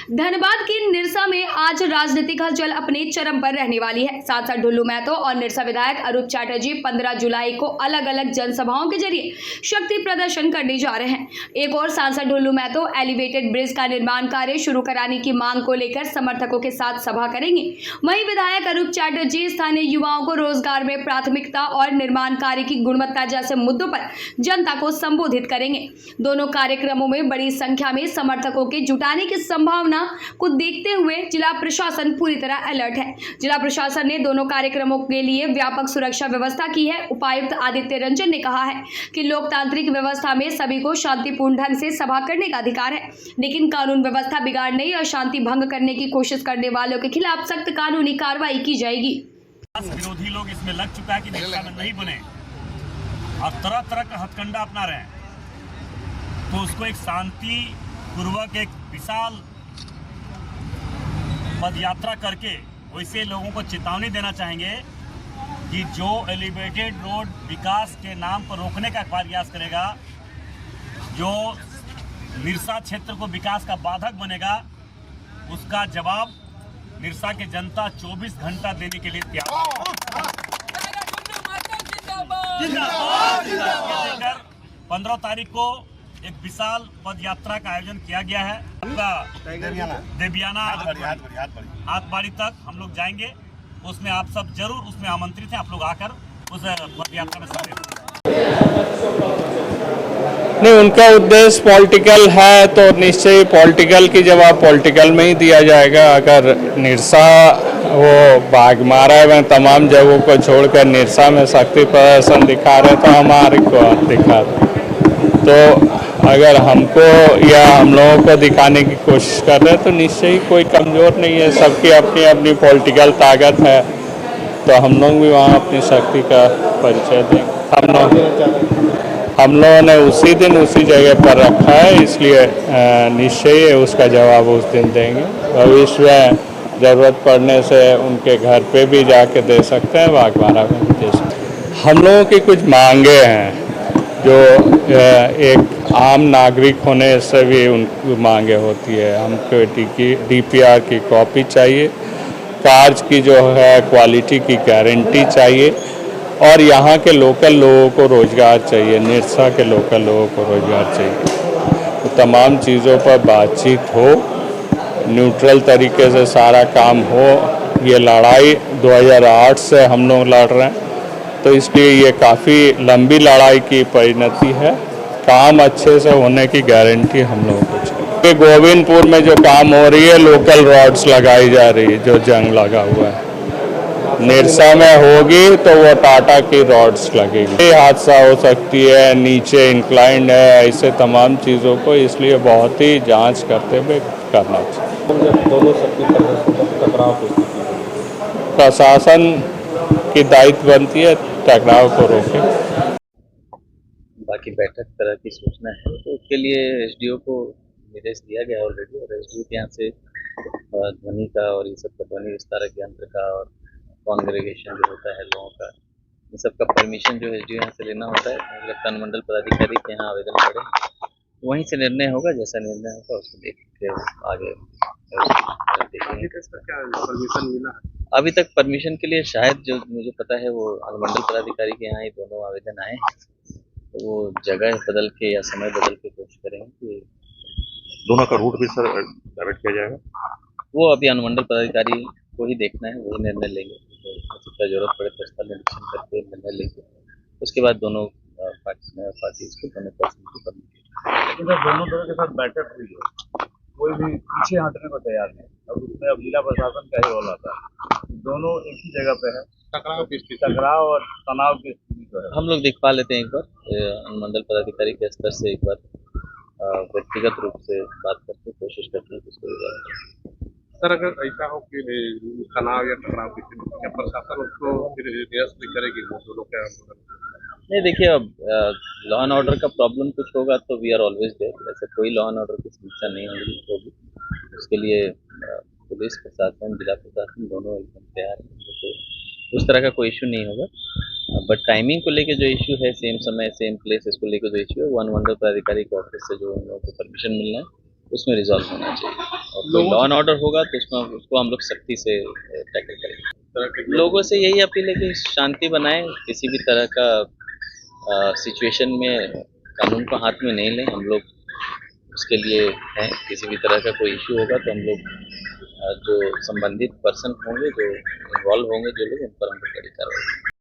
धनबाद की निरसा में आज राजनीतिक हलचल अपने चरम पर रहने वाली है। सांसद ढुल्लू महतो और निरसा विधायक अरूप चैटर्जी 15 जुलाई को अलग अलग जनसभाओं के जरिए शक्ति प्रदर्शन करने जा रहे हैं। एक और सांसद ढुल्लू महतो एलिवेटेड ब्रिज का निर्माण कार्य शुरू कराने की मांग को लेकर समर्थकों के साथ सभा करेंगे। वहीं विधायक अरूप चैटर्जी स्थानीय युवाओं को रोजगार में प्राथमिकता और निर्माण कार्य की गुणवत्ता जैसे मुद्दों पर जनता को संबोधित करेंगे। दोनों कार्यक्रमों में बड़ी संख्या में समर्थकों के जुटाने की संभावना को देखते हुए जिला प्रशासन पूरी तरह अलर्ट है। जिला प्रशासन ने दोनों कार्यक्रमों के लिए व्यापक सुरक्षा व्यवस्था की है। उपायुक्त आदित्य रंजन ने कहा है कि लोकतांत्रिक व्यवस्था में सभी को शांतिपूर्ण ढंग से सभा करने का अधिकार है, लेकिन कानून व्यवस्था बिगाड़ने या शांति भंग करने की कोशिश करने वालों के खिलाफ सख्त कानूनी कार्रवाई की जाएगी। विरोधी लोग इसमें लग चुका है कि निरसा में नहीं बने और तरह तरह का हथकंडा अपना रहे हैं, तो उसको एक शांति पूर्वक एक विशाल पद यात्रा करके वैसे लोगों को चेतावनी देना चाहेंगे कि जो एलिवेटेड रोड विकास के नाम पर रोकने का प्रयास करेगा, जो निरसा क्षेत्र को विकास का बाधक बनेगा, उसका जवाब निरसा की जनता 24 घंटा देने के लिए तैयार है। 15 तारीख को एक विशाल पद यात्रा का आयोजन किया गया है। देवियाना हाथबाड़ी तक हम लोग जाएंगे, उसमें आप सब जरूर उसमें आमंत्रित हैं। आप लोग आकर उस पद यात्रा में शामिल नहीं, उनका उद्देश्य पॉलिटिकल है तो निश्चय पॉलिटिकल की जवाब पॉलिटिकल में ही दिया जाएगा। अगर निरसा वो बाघमारा एवं तमाम जगहों को छोड़कर निरसा में शक्ति प्रदर्शन दिखा रहे तो हमारे को दिखा तो अगर हमको या हम लोगों को दिखाने की कोशिश कर रहे हैं तो निश्चय ही कोई कमज़ोर नहीं है। सबकी अपनी अपनी पॉलिटिकल ताकत है, तो हम लोग भी वहाँ अपनी शक्ति का परिचय देंगे। हम लोगों ने उसी दिन उसी जगह पर रखा है, इसलिए निश्चय उसका जवाब उस दिन देंगे। भविष्य में ज़रूरत पड़ने से उनके घर पे भी जाके दे सकते हैं, बाघमारा में भी दे सकते हैं। हम लोगों की कुछ मांगे हैं जो एक आम नागरिक होने से भी उनकी मांगे होती है। हमको DPR की कॉपी चाहिए, कार्ज की जो है क्वालिटी की गारंटी चाहिए और यहाँ के लोकल लोगों को रोज़गार चाहिए, निरसा के लोकल लोगों को रोज़गार चाहिए। तो तमाम चीज़ों पर बातचीत हो, न्यूट्रल तरीके से सारा काम हो। ये लड़ाई 2008 से हम लोग लड़ रहे हैं, तो इसलिए ये काफ़ी लंबी लड़ाई की परिणति है। काम अच्छे से होने की गारंटी हम लोगों को चाहिए। गोविंदपुर में जो काम हो रही है, लोकल रॉड्स लगाई जा रही है, जो जंग लगा हुआ है, निरसा में होगी तो वो टाटा की रॉड्स लगेगी। हादसा हो सकती है, नीचे इंक्लाइंड है, ऐसे तमाम चीज़ों को इसलिए बहुत ही जांच करते हुए करना चाहिए। दोनों शक्ति टकराव प्रशासन की दायित्व बनती है टकराव को रोके। बाकी बैठक तरह की सूचना है तो उसके लिए SDO को निर्देश दिया गया ऑलरेडी, और SDO के यहाँ से ध्वनि का और ये सब का ध्वनि विस्तारक यंत्र का और कॉन्ग्रेगेशन जो होता है लोगों का, इन सब का परमिशन जो SDO यहाँ से लेना होता है। मुझे लगता है अनुमंडल पदाधिकारी के यहाँ आवेदन करें, वहीं से निर्णय होगा। जैसा निर्णय होगा उसको देख के आगे परमिशन मिला। अभी तक परमिशन के लिए शायद जो मुझे पता है वो अनुमंडल पदाधिकारी के यहाँ ही दोनों आवेदन आए हैं, तो वो जगह बदल के या समय बदल के कोशिश करेंगे कि दोनों का रूट भी सर डायवर्ट किया जाएगा। वो अभी अनुमंडल पदाधिकारी को ही देखना है, वही निर्णय लेंगे। तो जरूरत पड़े तो स्थल निरीक्षण करके निर्णय लेंगे, उसके बाद दोनों पार्टीज को दोनों पर्सन की परमिशन। दोनों तरह के साथ बैठक हुई है, कोई भी पीछे हटने को तैयार नहीं। अब उसमें अब जिला प्रशासन का ही रोल आता है। दोनों एक ही जगह पे है, टकराव और तनाव की स्थिति तो है। हम लोग दिखवा लेते हैं एक बार अनुमंडल पदाधिकारी के स्तर से, एक बार व्यक्तिगत रूप से बात करके कोशिश करते हैं उसको रिजॉल्व करें। सर अगर ऐसा हो कि तनाव या टकराव की स्थिति, क्या प्रशासन उसको फिर निरस्त भी करेगी वो दोनों के? नहीं, देखिए अब लॉ एंड ऑर्डर का प्रॉब्लम कुछ होगा तो वी आर ऑलवेज देयर। ऐसे कोई लॉ एंड ऑर्डर की समस्या नहीं होगी, उसके लिए पुलिस प्रशासन, जिला प्रशासन दोनों एकदम तैयार हैं, तो उस तरह का कोई इशू नहीं होगा। बट टाइमिंग को लेके जो इशू है, सेम समय सेम प्लेस, इसको लेके जो इशू है वो अनुमंडल पदाधिकारी के ऑफिस से जो उन लोगों को परमिशन मिलना है उसमें रिजॉल्व होना चाहिए। और कोई लॉ एंड ऑर्डर होगा तो उसमें उसको हम लोग सख्ती से टैकल करेंगे। लोगों से यही अपील है कि शांति बनाएं, किसी भी तरह का सिचुएशन में कानून को हाथ में नहीं लें। हम लोग उसके लिए हैं, किसी भी तरह का कोई इशू होगा तो हम लोग जो संबंधित पर्सन होंगे, जो इन्वॉल्व होंगे, जो लोग, उन पर हम लोग कड़ी कार्रवाई